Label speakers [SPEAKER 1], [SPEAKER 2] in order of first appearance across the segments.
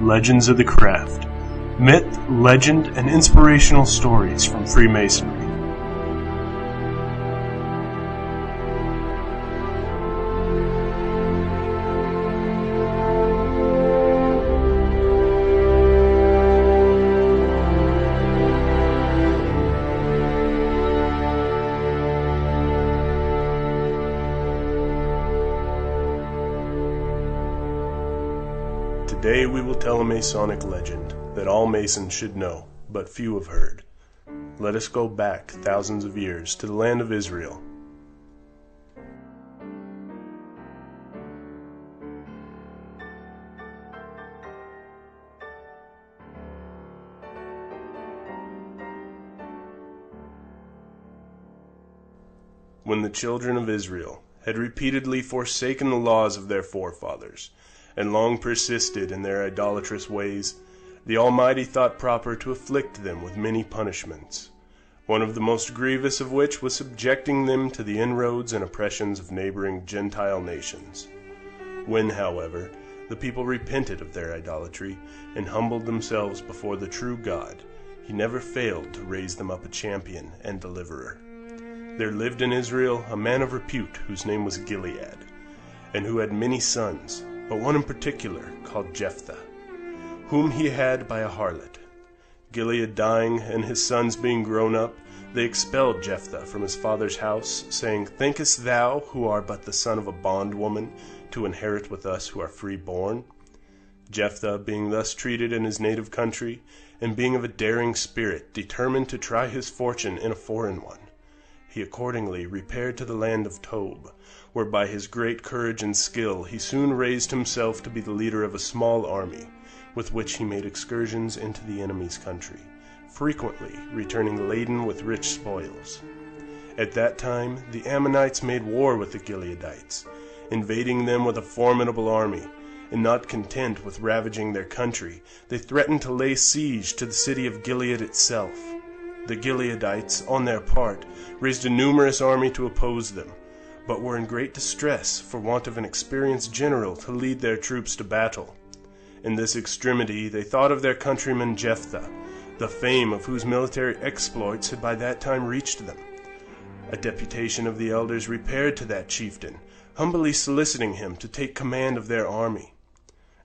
[SPEAKER 1] Legends of the Craft. Myth, legend, and inspirational stories from Freemasonry. Today we will tell a Masonic legend that all Masons should know, but few have heard. Let us go back thousands of years to the land of Israel. When the children of Israel had repeatedly forsaken the laws of their forefathers, and long persisted in their idolatrous ways, the Almighty thought proper to afflict them with many punishments, one of the most grievous of which was subjecting them to the inroads and oppressions of neighboring Gentile nations. When, however, the people repented of their idolatry and humbled themselves before the true God, he never failed to raise them up a champion and deliverer. There lived in Israel a man of repute whose name was Gilead, and who had many sons, but one in particular called Jeptha, whom he had by a harlot. Gilead dying, and his sons being grown up, they expelled Jephthah from his father's house, saying, "Thinkest thou, who are but the son of a bondwoman, to inherit with us who are free-born?" Jephthah, being thus treated in his native country, and being of a daring spirit, determined to try his fortune in a foreign one. He accordingly repaired to the land of Tob, where by his great courage and skill he soon raised himself to be the leader of a small army, with which he made excursions into the enemy's country, frequently returning laden with rich spoils. At that time the Ammonites made war with the Gileadites, invading them with a formidable army, and not content with ravaging their country, they threatened to lay siege to the city of Gilead itself. The Gileadites, on their part, raised a numerous army to oppose them, but were in great distress for want of an experienced general to lead their troops to battle. In this extremity they thought of their countryman Jephthah, the fame of whose military exploits had by that time reached them. A deputation of the elders repaired to that chieftain, humbly soliciting him to take command of their army.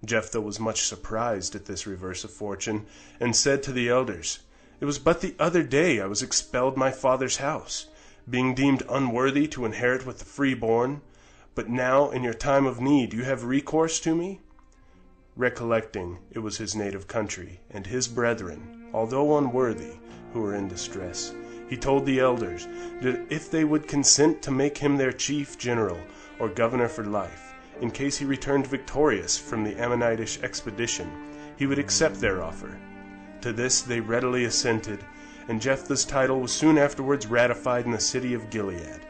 [SPEAKER 1] Jephthah was much surprised at this reverse of fortune, and said to the elders, "It was but the other day I was expelled my father's house, being deemed unworthy to inherit with the freeborn, but now in your time of need you have recourse to me?" Recollecting it was his native country, and his brethren, although unworthy, who were in distress, he told the elders that if they would consent to make him their chief general or governor for life, in case he returned victorious from the Ammonitish expedition, he would accept their offer. To this they readily assented, and Jephthah's title was soon afterwards ratified in the city of Gilead.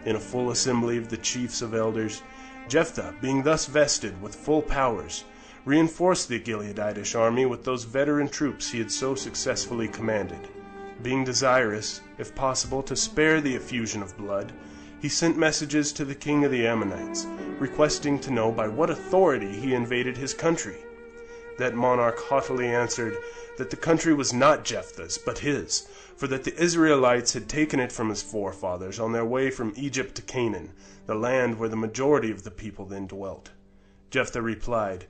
[SPEAKER 1] In a full assembly of the chiefs of elders, Jephthah, being thus vested with full powers, reinforced the Gileaditish army with those veteran troops he had so successfully commanded. Being desirous, if possible, to spare the effusion of blood, he sent messages to the king of the Ammonites, requesting to know by what authority he invaded his country. That monarch haughtily answered that the country was not Jephthah's, but his, for that the Israelites had taken it from his forefathers on their way from Egypt to Canaan, the land where the majority of the people then dwelt. Jephthah replied,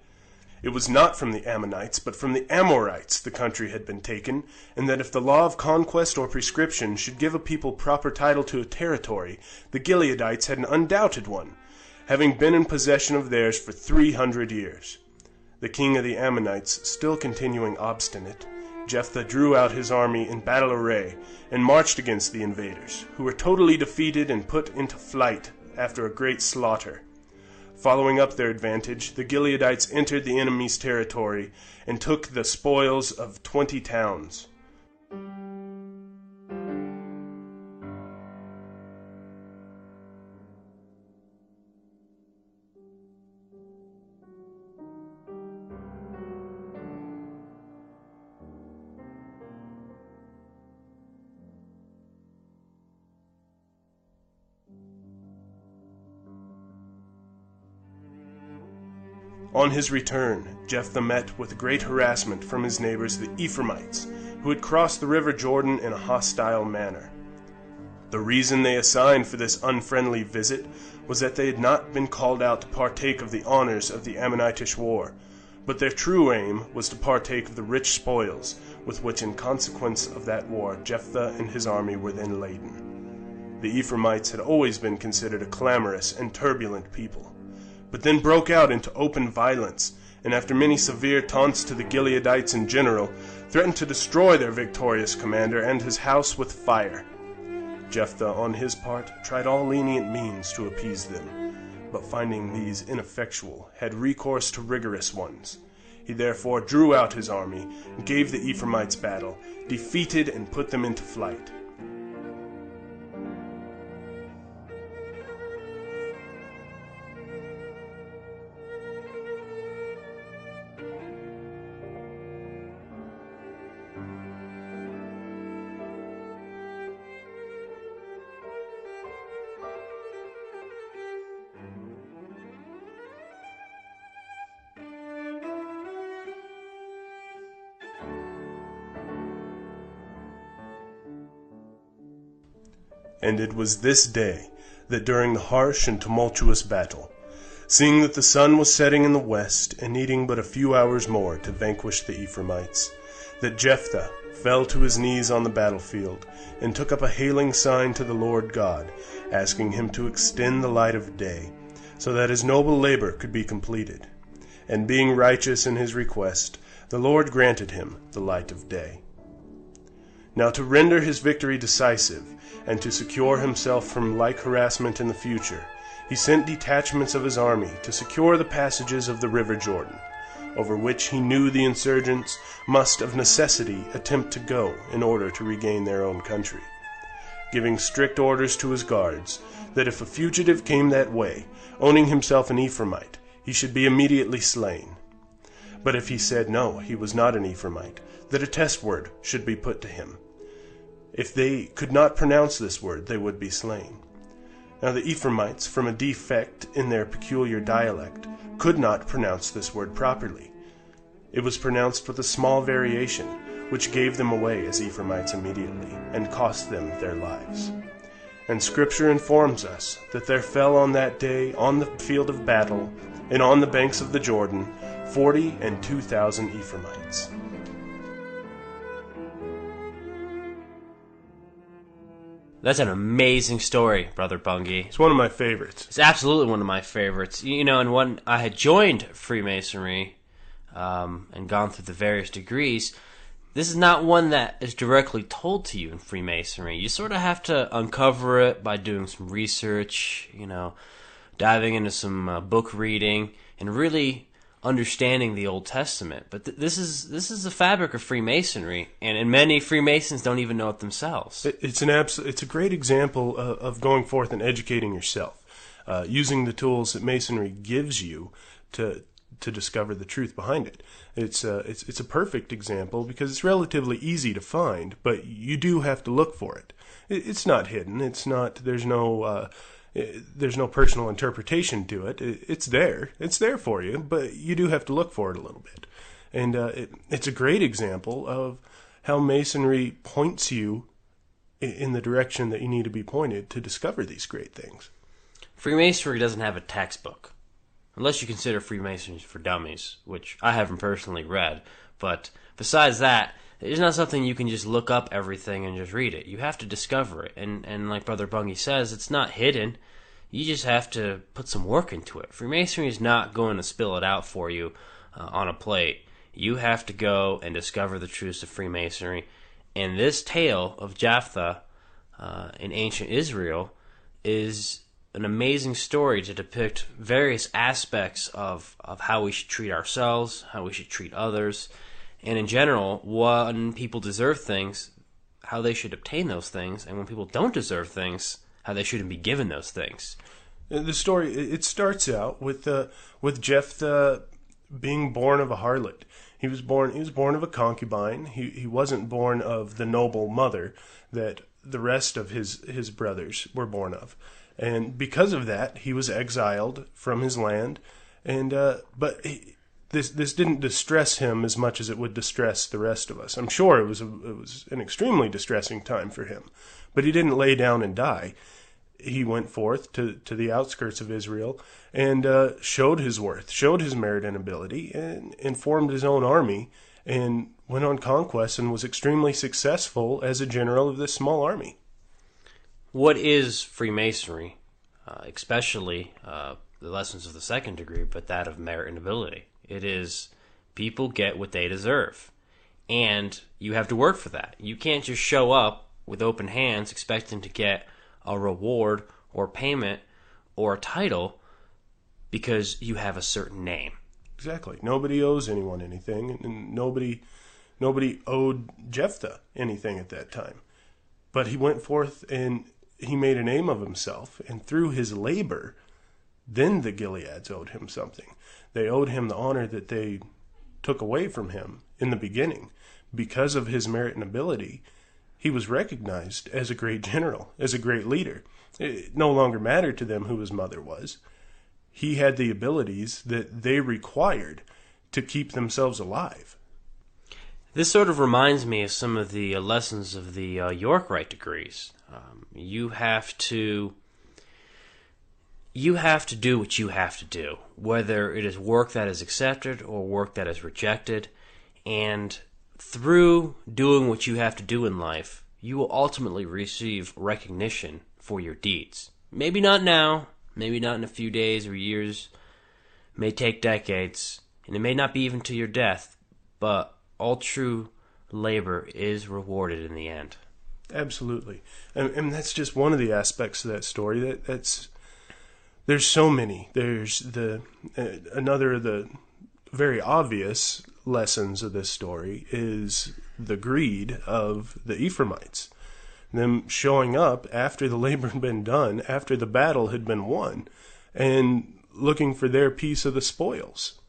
[SPEAKER 1] it was not from the Ammonites, but from the Amorites the country had been taken, and that if the law of conquest or prescription should give a people proper title to a territory, the Gileadites had an undoubted one, having been in possession of theirs for 300 years. The king of the Ammonites still continuing obstinate, Jephthah drew out his army in battle array and marched against the invaders, who were totally defeated and put into flight after a great slaughter. Following up their advantage, the Gileadites entered the enemy's territory and took the spoils of 20 towns. On his return, Jephthah met with great harassment from his neighbors the Ephraimites, who had crossed the river Jordan in a hostile manner. The reason they assigned for this unfriendly visit was that they had not been called out to partake of the honors of the Ammonitish war, but their true aim was to partake of the rich spoils with which in consequence of that war Jephthah and his army were then laden. The Ephraimites had always been considered a clamorous and turbulent people, but then broke out into open violence, and after many severe taunts to the Gileadites in general, threatened to destroy their victorious commander and his house with fire. Jephthah, on his part, tried all lenient means to appease them, but finding these ineffectual, had recourse to rigorous ones. He therefore drew out his army, and gave the Ephraimites battle, defeated and put them into flight. And it was this day that during the harsh and tumultuous battle, seeing that the sun was setting in the west and needing but a few hours more to vanquish the Ephraimites, that Jephthah fell to his knees on the battlefield and took up a hailing sign to the Lord God, asking him to extend the light of day, so that his noble labor could be completed. And being righteous in his request, the Lord granted him the light of day. Now to render his victory decisive, and to secure himself from like harassment in the future, he sent detachments of his army to secure the passages of the river Jordan, over which he knew the insurgents must of necessity attempt to go in order to regain their own country, giving strict orders to his guards that if a fugitive came that way, owning himself an Ephraimite, he should be immediately slain. But if he said no, he was not an Ephraimite, that a test word should be put to him. If they could not pronounce this word, they would be slain. Now the Ephraimites, from a defect in their peculiar dialect, could not pronounce this word properly. It was pronounced with a small variation, which gave them away as Ephraimites immediately, and cost them their lives. And Scripture informs us that there fell on that day on the field of battle, and on the banks of the Jordan, 42,000 Ephraimites.
[SPEAKER 2] That's an amazing story, Brother Bungie.
[SPEAKER 1] It's one of my favorites.
[SPEAKER 2] It's absolutely one of my favorites. You know, and when I had joined Freemasonry and gone through the various degrees, this is not one that is directly told to you in Freemasonry. You sort of have to uncover it by doing some research, you know, diving into some book reading, and really understanding the Old Testament. But this is the fabric of Freemasonry, and many Freemasons don't even know it themselves.
[SPEAKER 1] It's a great example of going forth and educating yourself, using the tools that Masonry gives you to discover the truth behind it. It's a perfect example because it's relatively easy to find, but you do have to look for it. It's not hidden. It's not. There's no personal interpretation to it. It's there. It's there for you, but you do have to look for it a little bit. And it's a great example of how Masonry points you in the direction that you need to be pointed to discover these great things.
[SPEAKER 2] Freemasonry doesn't have a textbook, unless you consider Freemasonry for Dummies, which I haven't personally read. But besides that, it's not something you can just look up everything and just read it. You have to discover it. And like Brother Bungie says, it's not hidden. You just have to put some work into it. Freemasonry is not going to spill it out for you on a plate. You have to go and discover the truths of Freemasonry. And this tale of Jephthah in ancient Israel is an amazing story to depict various aspects of how we should treat ourselves, how we should treat others, and in general, when people deserve things, how they should obtain those things, and when people don't deserve things, how they shouldn't be given those things.
[SPEAKER 1] The story, it starts out with Jephthah being born of a harlot. He was born of a concubine. He wasn't born of the noble mother that the rest of his brothers were born of. And because of that, he was exiled from his land And but this didn't distress him as much as it would distress the rest of us. I'm sure it was an extremely distressing time for him, but he didn't lay down and die. He went forth to the outskirts of Israel and showed his worth, showed his merit and ability, and formed his own army, and went on conquest and was extremely successful as a general of this small army.
[SPEAKER 2] What is Freemasonry, especially the lessons of the second degree, but that of merit and ability? It is people get what they deserve, and you have to work for that. You can't just show up with open hands expecting to get a reward or payment or a title because you have a certain name.
[SPEAKER 1] Exactly. Nobody owes anyone anything, and nobody owed Jeptha anything at that time. But he went forth and he made a name of himself, and through his labor, then the Gileads owed him something. They owed him the honor that they took away from him in the beginning. Because of his merit and ability, he was recognized as a great general, as a great leader. It no longer mattered to them who his mother was. He had the abilities that they required to keep themselves alive.
[SPEAKER 2] This sort of reminds me of some of the lessons of the York Rite degrees. You have to do what you have to do, whether it is work that is accepted or work that is rejected. And through doing what you have to do in life, you will ultimately receive recognition for your deeds. Maybe not now, maybe not in a few days or years, it may take decades, and it may not be even to your death, but all true labor is rewarded in the end.
[SPEAKER 1] Absolutely. And that's just one of the aspects of that story. There's so many. There's another of the very obvious lessons of this story is the greed of the Ephraimites. Them showing up after the labor had been done, after the battle had been won, and looking for their piece of the spoils.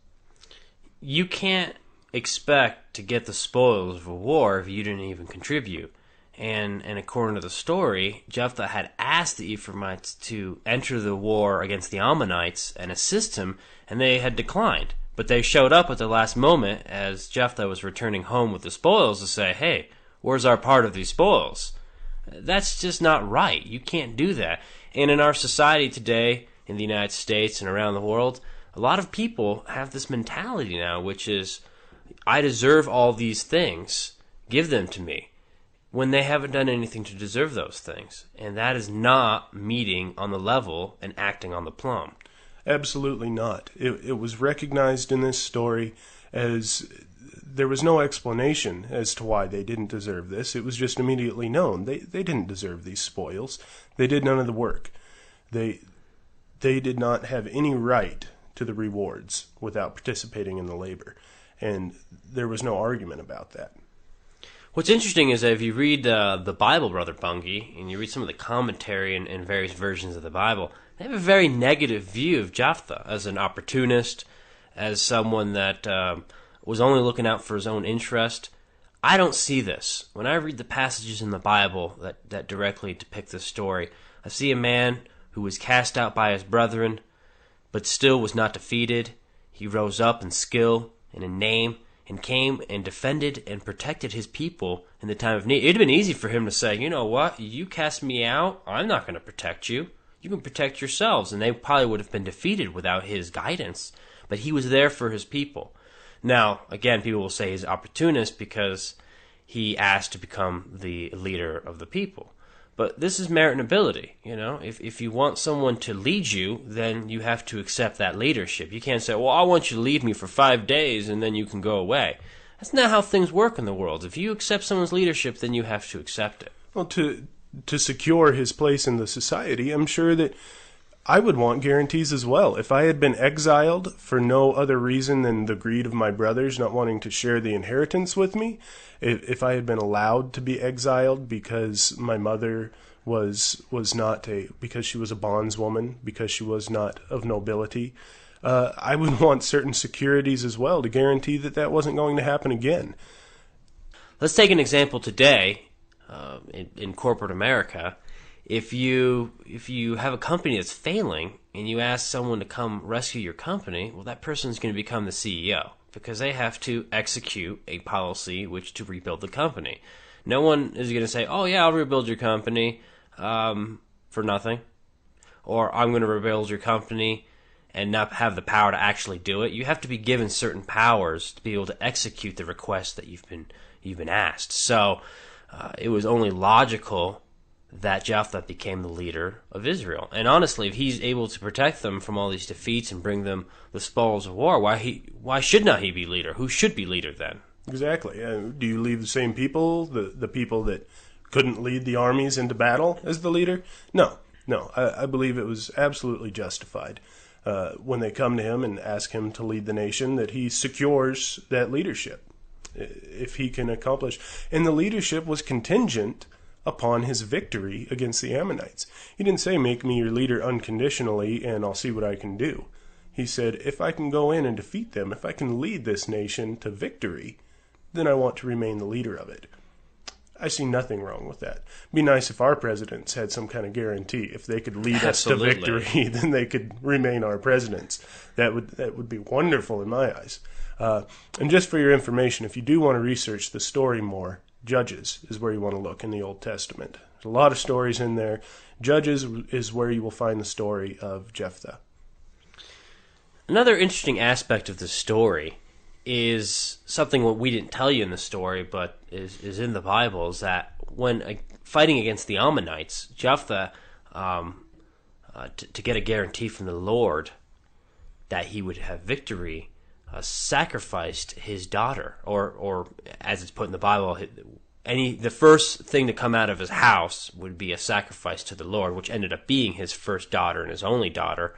[SPEAKER 2] You can't expect to get the spoils of a war if you didn't even contribute. And according to the story, Jephthah had asked the Ephraimites to enter the war against the Ammonites and assist him, and they had declined. But they showed up at the last moment as Jephthah was returning home with the spoils to say, hey, where's our part of these spoils? That's just not right. You can't do that. And in our society today, in the United States and around the world, a lot of people have this mentality now, which is, I deserve all these things, give them to me, when they haven't done anything to deserve those things. And that is not meeting on the level and acting on the plumb.
[SPEAKER 1] Absolutely not. It was recognized in this story as there was no explanation as to why they didn't deserve this. It was just immediately known. They didn't deserve these spoils. They did none of the work. They did not have any right to the rewards without participating in the labor. And there was no argument about that.
[SPEAKER 2] What's interesting is that if you read the Bible, Brother Bungie, and you read some of the commentary in various versions of the Bible, they have a very negative view of Jephthah as an opportunist, as someone that was only looking out for his own interest. I don't see this. When I read the passages in the Bible that directly depict this story, I see a man who was cast out by his brethren, but still was not defeated. He rose up in skill and in name, and came and defended and protected his people in the time of need. It would have been easy for him to say, you know what, you cast me out, I'm not going to protect you. You can protect yourselves. And they probably would have been defeated without his guidance. But he was there for his people. Now, again, people will say he's an opportunist because he asked to become the leader of the people. But this is merit and ability. You know, if you want someone to lead you, then you have to accept that leadership. You can't say, well, I want you to lead me for 5 days and then you can go away. That's not how things work in the world. If you accept someone's leadership, then you have to accept it.
[SPEAKER 1] Well, to secure his place in the society, I'm sure that I would want guarantees as well. If I had been exiled for no other reason than the greed of my brothers not wanting to share the inheritance with me, if I had been allowed to be exiled because my mother was not because she was a bondswoman, because she was not of nobility, I would want certain securities as well to guarantee that wasn't going to happen again.
[SPEAKER 2] Let's take an example today in corporate America. if you have a company that's failing and you ask someone to come rescue your company, well, that person's going to become the CEO because they have to execute a policy which to rebuild the company. No one is going to say, "Oh yeah, I'll rebuild your company for nothing," or "I'm going to rebuild your company," and not have the power to actually do it. You have to be given certain powers to be able to execute the request that you've been asked. So it was only logical that Jephthah became the leader of Israel. And honestly, if he's able to protect them from all these defeats and bring them the spoils of war, why should not he be leader? Who should be leader then?
[SPEAKER 1] Exactly. Do you leave the same people, the people that couldn't lead the armies into battle, as the leader? No. I believe it was absolutely justified when they come to him and ask him to lead the nation, that he secures that leadership if he can accomplish. And the leadership was contingent upon his victory against the Ammonites. He didn't say, "Make me your leader unconditionally and I'll see what I can do." He said, "If I can go in and defeat them, if I can lead this nation to victory, then I want to remain the leader of it." I see nothing wrong with that. It'd be nice if our presidents had some kind of guarantee. If they could lead us to victory, then they could remain our presidents. That would be wonderful in my eyes. And just for your information, if you do want to research the story more, Judges is where you want to look in the Old Testament. There's a lot of stories in there. Judges is where you will find the story of Jephthah.
[SPEAKER 2] Another interesting aspect of the story is something what we didn't tell you in the story, but is in the Bible, is that when fighting against the Ammonites, Jephthah, to get a guarantee from the Lord that he would have victory, sacrificed his daughter, or as it's put in the Bible, the first thing to come out of his house would be a sacrifice to the Lord, which ended up being his first daughter and his only daughter.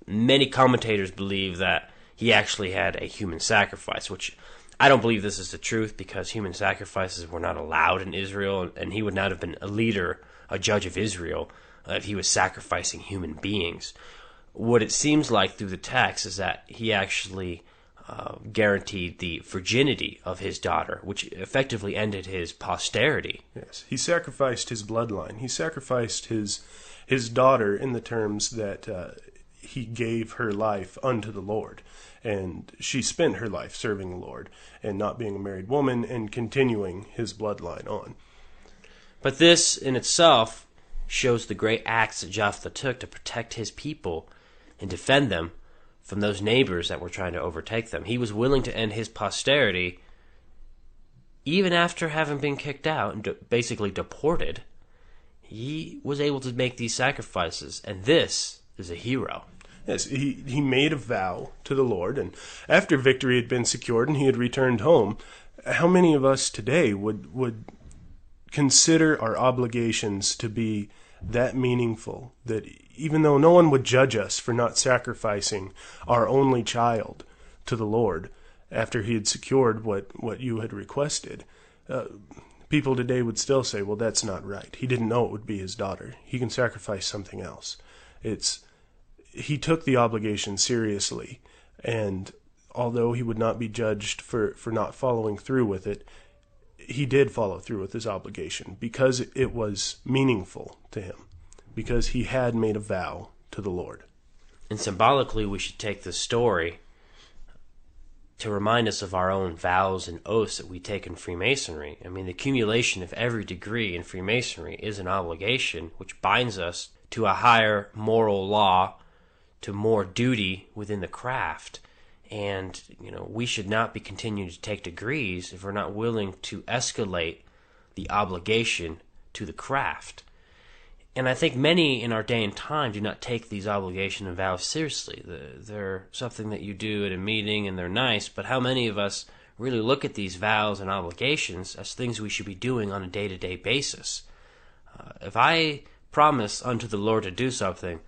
[SPEAKER 2] Many commentators believe that he actually had a human sacrifice, which I don't believe this is the truth, because human sacrifices were not allowed in Israel, and he would not have been a leader, a judge of Israel, if he was sacrificing human beings. What it seems like through the text is that he actually guaranteed the virginity of his daughter, which effectively ended his posterity.
[SPEAKER 1] Yes, he sacrificed his bloodline. He sacrificed his daughter in the terms that he gave her life unto the Lord. And she spent her life serving the Lord and not being a married woman and continuing his bloodline on.
[SPEAKER 2] But this in itself shows the great acts that Jephthah took to protect his people and defend them from those neighbors that were trying to overtake them. He was willing to end his posterity even after having been kicked out and basically deported. He was able to make these sacrifices, and this is a hero.
[SPEAKER 1] Yes, he made a vow to the Lord, and after victory had been secured and he had returned home, how many of us today would consider our obligations to be that meaningful, that even though no one would judge us for not sacrificing our only child to the Lord after he had secured what you had requested, people today would still say, well, that's not right. He didn't know it would be his daughter. He can sacrifice something else. He took the obligation seriously, and although he would not be judged for not following through with it, he did follow through with his obligation because it was meaningful to him, because he had made a vow to the Lord.
[SPEAKER 2] And symbolically, we should take this story to remind us of our own vows and oaths that we take in Freemasonry. I mean, the accumulation of every degree in Freemasonry is an obligation which binds us to a higher moral law, to more duty within the craft. And, we should not be continuing to take degrees if we're not willing to escalate the obligation to the craft. And I think many in our day and time do not take these obligations and vows seriously. They're something that you do at a meeting and they're nice, but how many of us really look at these vows and obligations as things we should be doing on a day-to-day basis? If I promise unto the Lord to do something,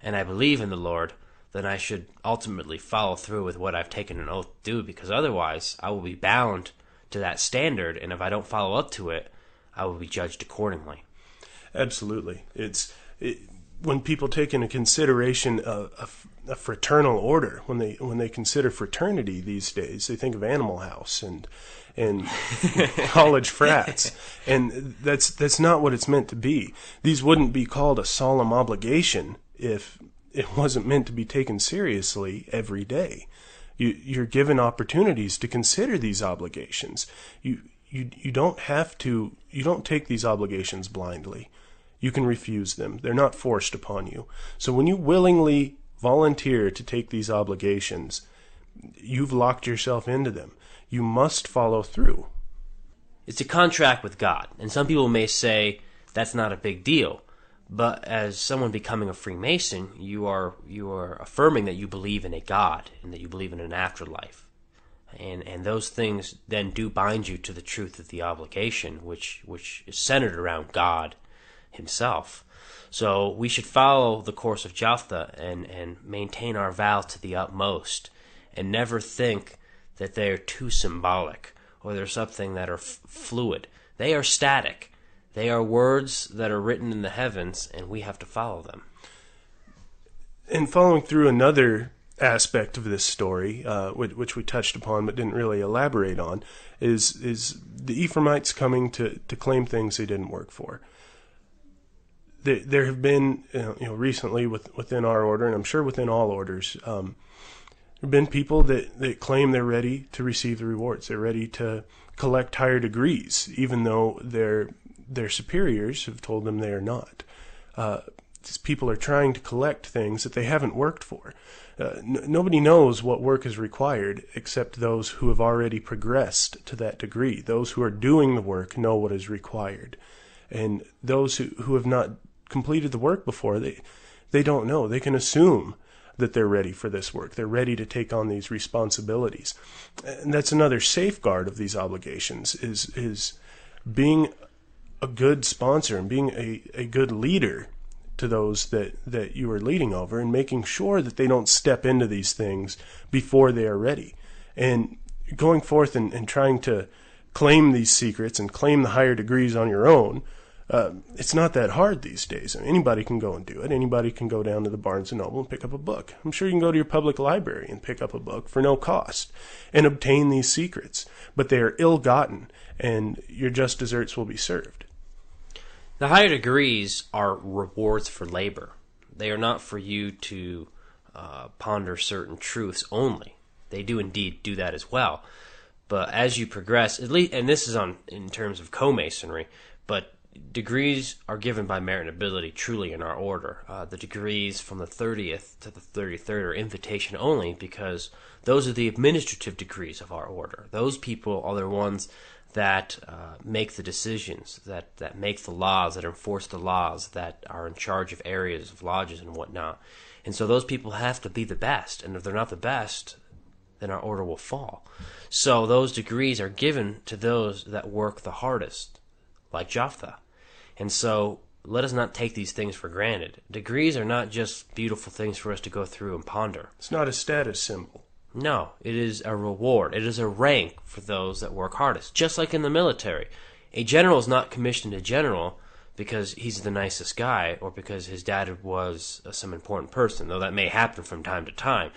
[SPEAKER 2] and I believe in the Lord, then I should ultimately follow through with what I've taken an oath to do, because otherwise I will be bound to that standard, and if I don't follow up to it, I will be judged accordingly.
[SPEAKER 1] Absolutely. When people take into consideration a a fraternal order. When they consider fraternity these days, they think of Animal House and college frats, and that's not what it's meant to be. These wouldn't be called a solemn obligation if it wasn't meant to be taken seriously every day. You're given opportunities to consider these obligations. You don't have to. You don't take these obligations blindly. You can refuse them. They're not forced upon you. So when you willingly volunteer to take these obligations, you've locked yourself into them. You must follow through.
[SPEAKER 2] It's a contract with God, and some people may say that's not a big deal. But as someone becoming a Freemason, you are affirming that you believe in a God and that you believe in an afterlife. And those things then do bind you to the truth of the obligation, which is centered around God himself. So we should follow the course of Jephthah and maintain our vow to the utmost, and never think that they are too symbolic or they're something that are fluid. They are static. They are words that are written in the heavens, and we have to follow them.
[SPEAKER 1] And following through another aspect of this story, which we touched upon but didn't really elaborate on, is the Ephraimites coming to claim things they didn't work for. There have been, recently within our order, and I'm sure within all orders, there have been people that claim they're ready to receive the rewards. They're ready to collect higher degrees, even though their superiors have told them they are not. These people are trying to collect things that they haven't worked for. Nobody knows what work is required except those who have already progressed to that degree. Those who are doing the work know what is required. And those who have not completed the work before, they don't know. They can assume that they're ready for this work. They're ready to take on these responsibilities. And that's another safeguard of these obligations, is being a good sponsor and being a good leader to those that you are leading over, and making sure that they don't step into these things before they are ready. And going forth and trying to claim these secrets and claim the higher degrees on your own, it's not that hard these days. I mean, anybody can go and do it. Anybody can go down to the Barnes & Noble and pick up a book. I'm sure you can go to your public library and pick up a book for no cost and obtain these secrets. But they are ill-gotten, and your just desserts will be served.
[SPEAKER 2] The higher degrees are rewards for labor. They are not for you to ponder certain truths only. They do indeed do that as well. But as you progress, at least, and this is in terms of Co-Masonry, but degrees are given by merit and ability truly in our order. The degrees from the 30th to the 33rd are invitation only, because those are the administrative degrees of our order. Those people are the ones that make the decisions, that make the laws, that enforce the laws, that are in charge of areas of lodges and whatnot. And so those people have to be the best, and if they're not the best, then our order will fall. So those degrees are given to those that work the hardest, like Jephthah. And so let us not take these things for granted. Degrees are not just beautiful things for us to go through and ponder.
[SPEAKER 1] It's not a status symbol.
[SPEAKER 2] No, it is a reward. It is a rank for those that work hardest. Just like in the military. A general is not commissioned a general because he's the nicest guy or because his dad was some important person, though that may happen from time to time.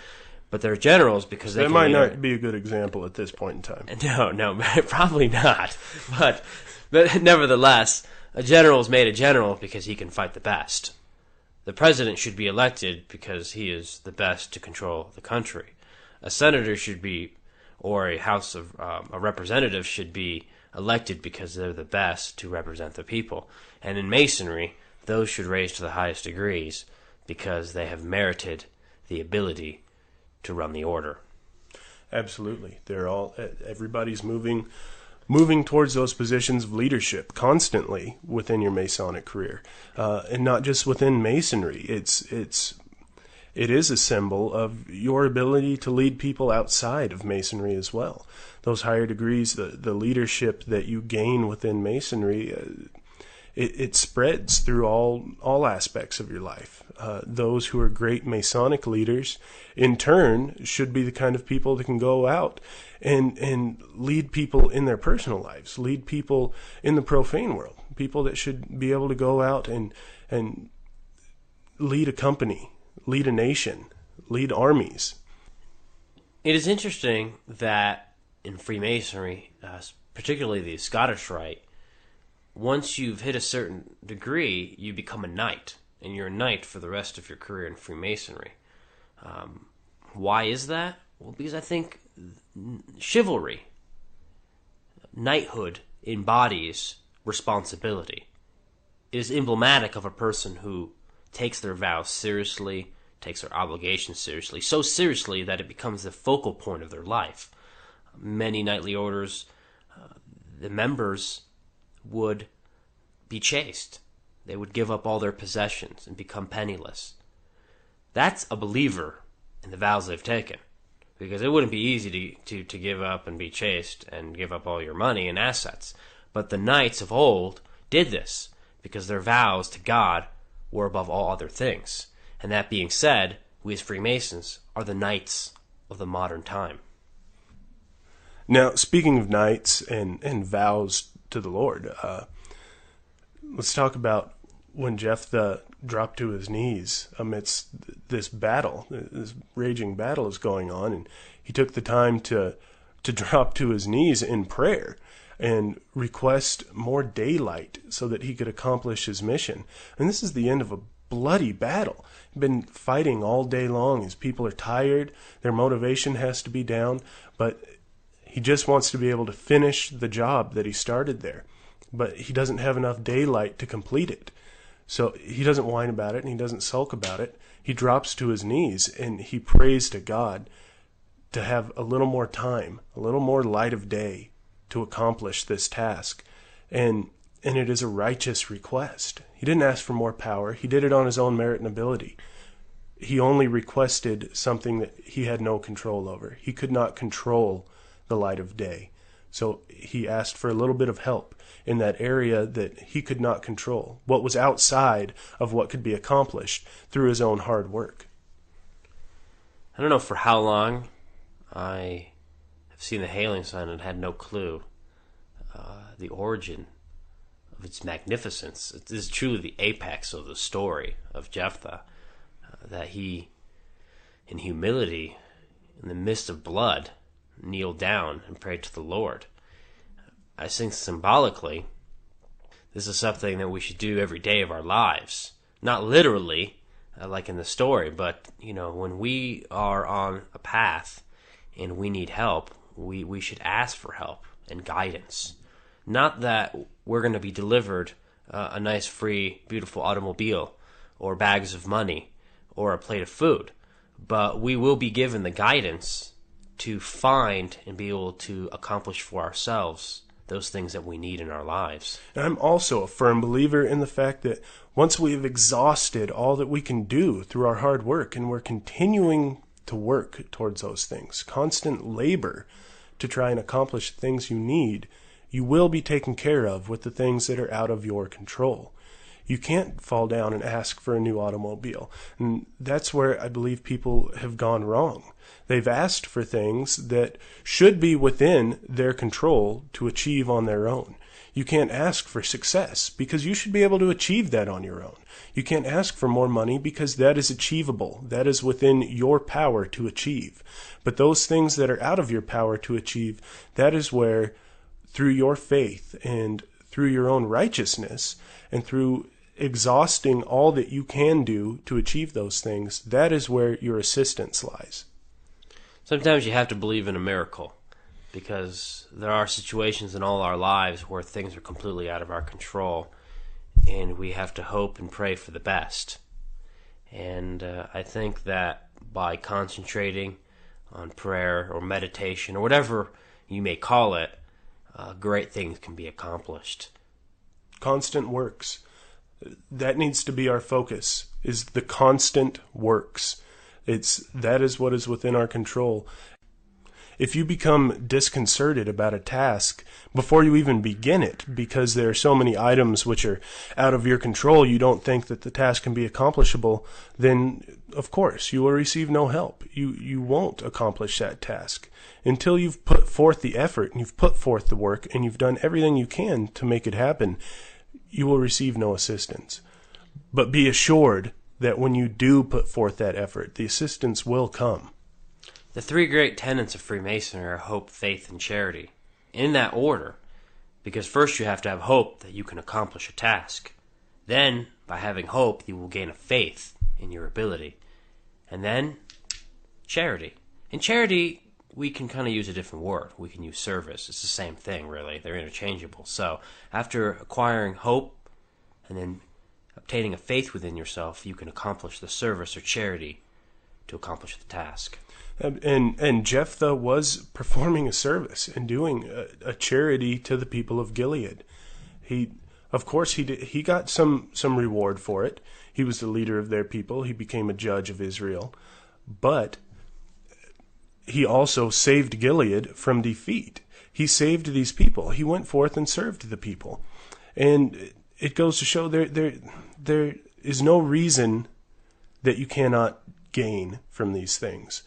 [SPEAKER 2] But they're generals because they
[SPEAKER 1] that might not be a good example at this point in time.
[SPEAKER 2] No, probably not. But nevertheless, a general is made a general because he can fight the best. The president should be elected because he is the best to control the country. A senator should be, or a House of a representative should be elected because they're the best to represent the people. And in Masonry, those should raise to the highest degrees because they have merited the ability to run the order.
[SPEAKER 1] Absolutely. Everybody's moving towards those positions of leadership constantly within your Masonic career, and not just within Masonry. It is a symbol of your ability to lead people outside of Masonry as well. Those higher degrees, the leadership that you gain within Masonry, it spreads through all aspects of your life. Those who are great Masonic leaders, in turn, should be the kind of people that can go out and lead people in their personal lives, lead people in the profane world, people that should be able to go out and lead a company, lead a nation, lead armies.
[SPEAKER 2] It is interesting that in Freemasonry, particularly the Scottish Rite, once you've hit a certain degree, you become a knight, and you're a knight for the rest of your career in Freemasonry. Why is that? Well, because I think chivalry, knighthood, embodies responsibility. It is emblematic of a person who takes their vows seriously, takes their obligations seriously, so seriously that it becomes the focal point of their life. Many knightly orders, the members would be chaste. They would give up all their possessions and become penniless. That's a believer in the vows they've taken, because it wouldn't be easy to give up and be chaste and give up all your money and assets. But the knights of old did this because their vows to God were above all other things. And that being said, we as Freemasons are the knights of the modern time.
[SPEAKER 1] Now, speaking of knights and vows to the Lord, let's talk about when Jephthah dropped to his knees amidst this battle. This raging battle is going on, and he took the time to drop to his knees in prayer and request more daylight so that he could accomplish his mission. And this is the end of a bloody battle. He'd been fighting all day long. His people are tired. Their motivation has to be down, but he just wants to be able to finish the job that he started there. But he doesn't have enough daylight to complete it. So he doesn't whine about it and he doesn't sulk about it. He drops to his knees and he prays to God to have a little more time, a little more light of day to accomplish this task. And it is a righteous request. He didn't ask for more power. He did it on his own merit and ability. He only requested something that he had no control over. He could not control the light of day. So he asked for a little bit of help in that area that he could not control, what was outside of what could be accomplished through his own hard work.
[SPEAKER 2] I don't know for how long I have seen the hailing sign and had no clue the origin of its magnificence. It is truly the apex of the story of Jephthah, that he, in humility, in the midst of blood, kneeled down and prayed to the Lord. I think symbolically, this is something that we should do every day of our lives. Not literally, like in the story, but, when we are on a path and we need help, we should ask for help and guidance. Not that we're going to be delivered a nice, free, beautiful automobile or bags of money or a plate of food, but we will be given the guidance to find and be able to accomplish for ourselves those things that we need in our lives.
[SPEAKER 1] And I'm also a firm believer in the fact that once we have exhausted all that we can do through our hard work, and we're continuing to work towards those things, constant labor to try and accomplish the things you need, you will be taken care of with the things that are out of your control. You can't fall down and ask for a new automobile. And that's where I believe people have gone wrong. They've asked for things that should be within their control to achieve on their own. You can't ask for success because you should be able to achieve that on your own. You can't ask for more money because that is achievable. That is within your power to achieve. But those things that are out of your power to achieve, that is where, through your faith and through your own righteousness and through exhausting all that you can do to achieve those things, that is where your assistance lies.
[SPEAKER 2] Sometimes you have to believe in a miracle, because there are situations in all our lives where things are completely out of our control, and we have to hope and pray for the best. And I think that by concentrating on prayer or meditation or whatever you may call it, great things can be accomplished.
[SPEAKER 1] Constant works. That needs to be our focus, is the constant works. That is what is within our control. If you become disconcerted about a task before you even begin it, because there are so many items which are out of your control, you don't think that the task can be accomplishable, then of course you will receive no help. You won't accomplish that task. Until you've put forth the effort and you've put forth the work and you've done everything you can to make it happen, you will receive no assistance. But be assured that when you do put forth that effort, the assistance will come.
[SPEAKER 2] The three great tenets of Freemasonry are hope, faith, and charity. In that order, because first you have to have hope that you can accomplish a task. Then, by having hope, you will gain a faith in your ability. And then, charity. In charity, we can kind of use a different word. We can use service. It's the same thing, really. They're interchangeable. So, after acquiring hope and then obtaining a faith within yourself, you can accomplish the service or charity to accomplish the task.
[SPEAKER 1] And Jephthah was performing a service and doing a charity to the people of Gilead. He got some reward for it. He was the leader of their people. He became a judge of Israel. But he also saved Gilead from defeat. He saved these people. He went forth and served the people. And it goes to show there is no reason that you cannot gain from these things.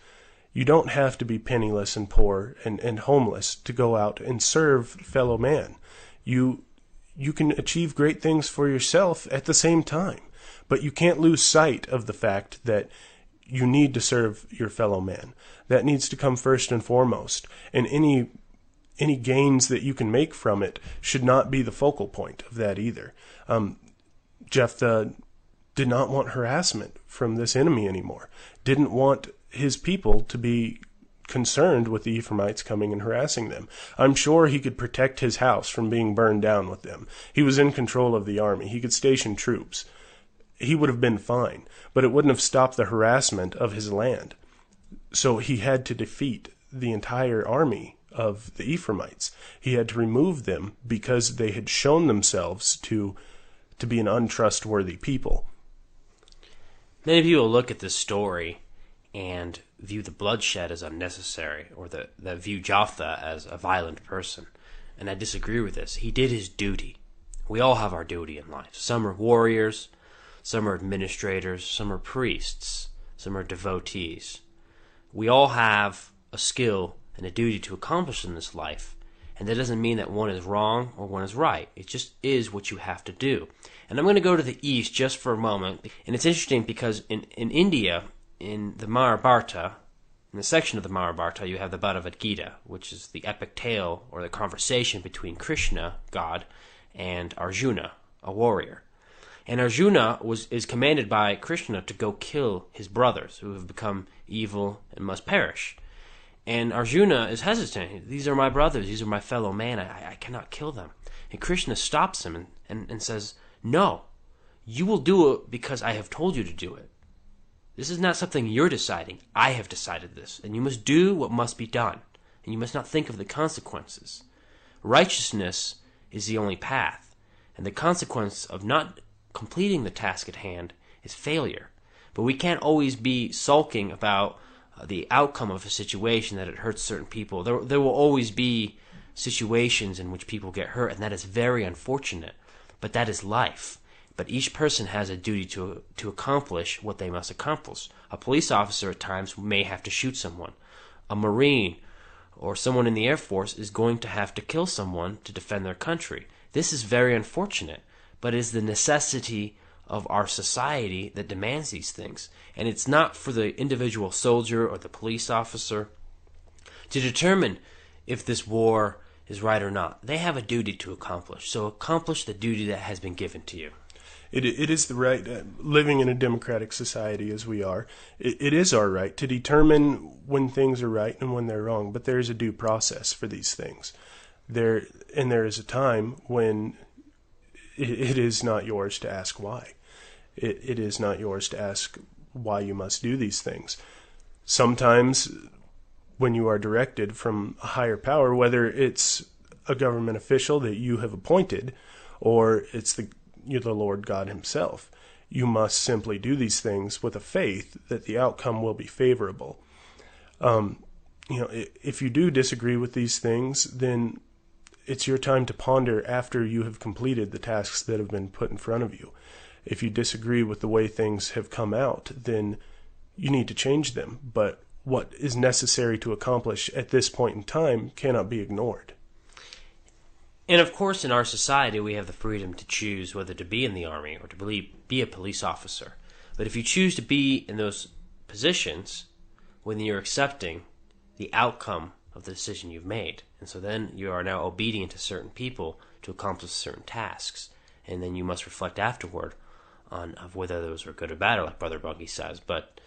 [SPEAKER 1] You don't have to be penniless and poor and homeless to go out and serve fellow man. You can achieve great things for yourself at the same time, but you can't lose sight of the fact that you need to serve your fellow man. That needs to come first and foremost, and any gains that you can make from it should not be the focal point of that either. Jephthah did not want harassment from this enemy anymore, didn't want his people to be concerned with the Ephraimites coming and harassing them. I'm sure he could protect his house from being burned down with them. He was in control of the army. He could station troops. He would have been fine, but it wouldn't have stopped the harassment of his land. So he had to defeat the entire army of the Ephraimites. He had to remove them because they had shown themselves to be an untrustworthy people.
[SPEAKER 2] Many people look at this story and view the bloodshed as unnecessary, or that view Jephthah as a violent person. And I disagree with this. He did his duty. We all have our duty in life. Some are warriors, some are administrators, some are priests, some are devotees. We all have a skill and a duty to accomplish in this life, and that doesn't mean that one is wrong or one is right. It just is what you have to do. And I'm going to go to the east just for a moment, and it's interesting because in India, in the Mahabharata, in the section of the Mahabharata, you have the Bhagavad Gita, which is the epic tale or the conversation between Krishna, God, and Arjuna, a warrior. And Arjuna is commanded by Krishna to go kill his brothers who have become evil and must perish. And Arjuna is hesitant. These are my brothers. These are my fellow man. I cannot kill them. And Krishna stops him and says, no, you will do it because I have told you to do it. This is not something you're deciding. I have decided this. And you must do what must be done. And you must not think of the consequences. Righteousness is the only path. And the consequence of not completing the task at hand is failure. But we can't always be sulking about the outcome of a situation that it hurts certain people. There will always be situations in which people get hurt, and that is very unfortunate. But that is life. But each person has a duty to accomplish what they must accomplish. A police officer at times may have to shoot someone. A Marine or someone in the Air Force is going to have to kill someone to defend their country. This is very unfortunate, but it is the necessity of our society that demands these things. And it's not for the individual soldier or the police officer to determine if this war is right or not. They have a duty to accomplish. So accomplish the duty that has been given to you.
[SPEAKER 1] It is the right, living in a democratic society as we are, it is our right to determine when things are right and when they're wrong, but there is a due process for these things. There is a time when it is not yours to ask why. It is not yours to ask why you must do these things. Sometimes when you are directed from a higher power, whether it's a government official that you have appointed or it's the Lord God himself, you must simply do these things with a faith that the outcome will be favorable. If you do disagree with these things, then it's your time to ponder after you have completed the tasks that have been put in front of you. If you disagree with the way things have come out, then you need to change them. But what is necessary to accomplish at this point in time cannot be ignored.
[SPEAKER 2] And of course, in our society, we have the freedom to choose whether to be in the army or to be a police officer. But if you choose to be in those positions, when you're accepting the outcome of the decision you've made, and so then you are now obedient to certain people to accomplish certain tasks, and then you must reflect afterward on whether those were good or bad, or like Brother Buggy says. But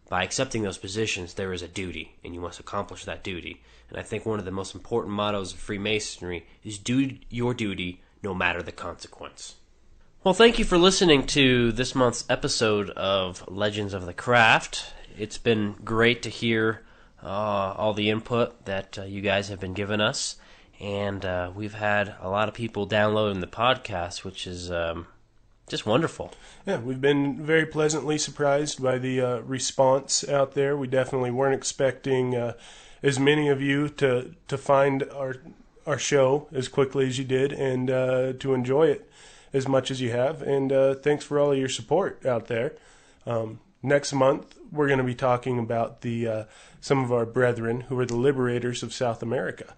[SPEAKER 2] by accepting those positions, there is a duty, and you must accomplish that duty. And I think one of the most important mottos of Freemasonry is do your duty no matter the consequence. Well, thank you for listening to this month's episode of Legends of the Craft. It's been great to hear all the input that you guys have been giving us, and we've had a lot of people downloading the podcast, which is just wonderful.
[SPEAKER 1] Yeah, we've been very pleasantly surprised by the response out there. We definitely weren't expecting as many of you to find our show as quickly as you did, and to enjoy it as much as you have. And thanks for all of your support out there. Next month, we're going to be talking about some of our brethren who were the liberators of South America.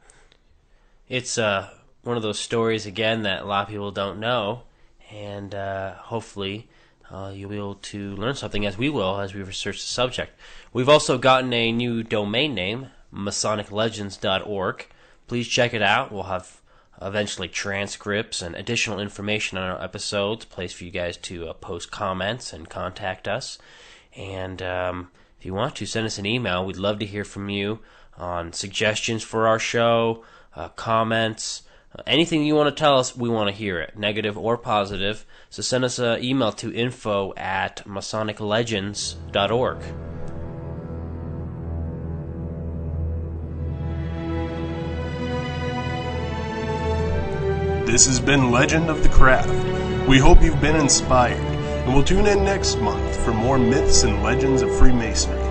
[SPEAKER 2] It's one of those stories, again, that a lot of people don't know, and hopefully you'll be able to learn something, as we will, as we research the subject. We've also gotten a new domain name, MasonicLegends.org. Please check it out. We'll have eventually transcripts and additional information on our episodes, a place for you guys to post comments and contact us. And if you want to, send us an email. We'd love to hear from you on suggestions for our show, comments, anything you want to tell us. We want to hear it, negative or positive. So send us an email to info@MasonicLegends.org.
[SPEAKER 1] This has been Legend of the Craft. We hope you've been inspired, and we'll tune in next month for more myths and legends of Freemasonry.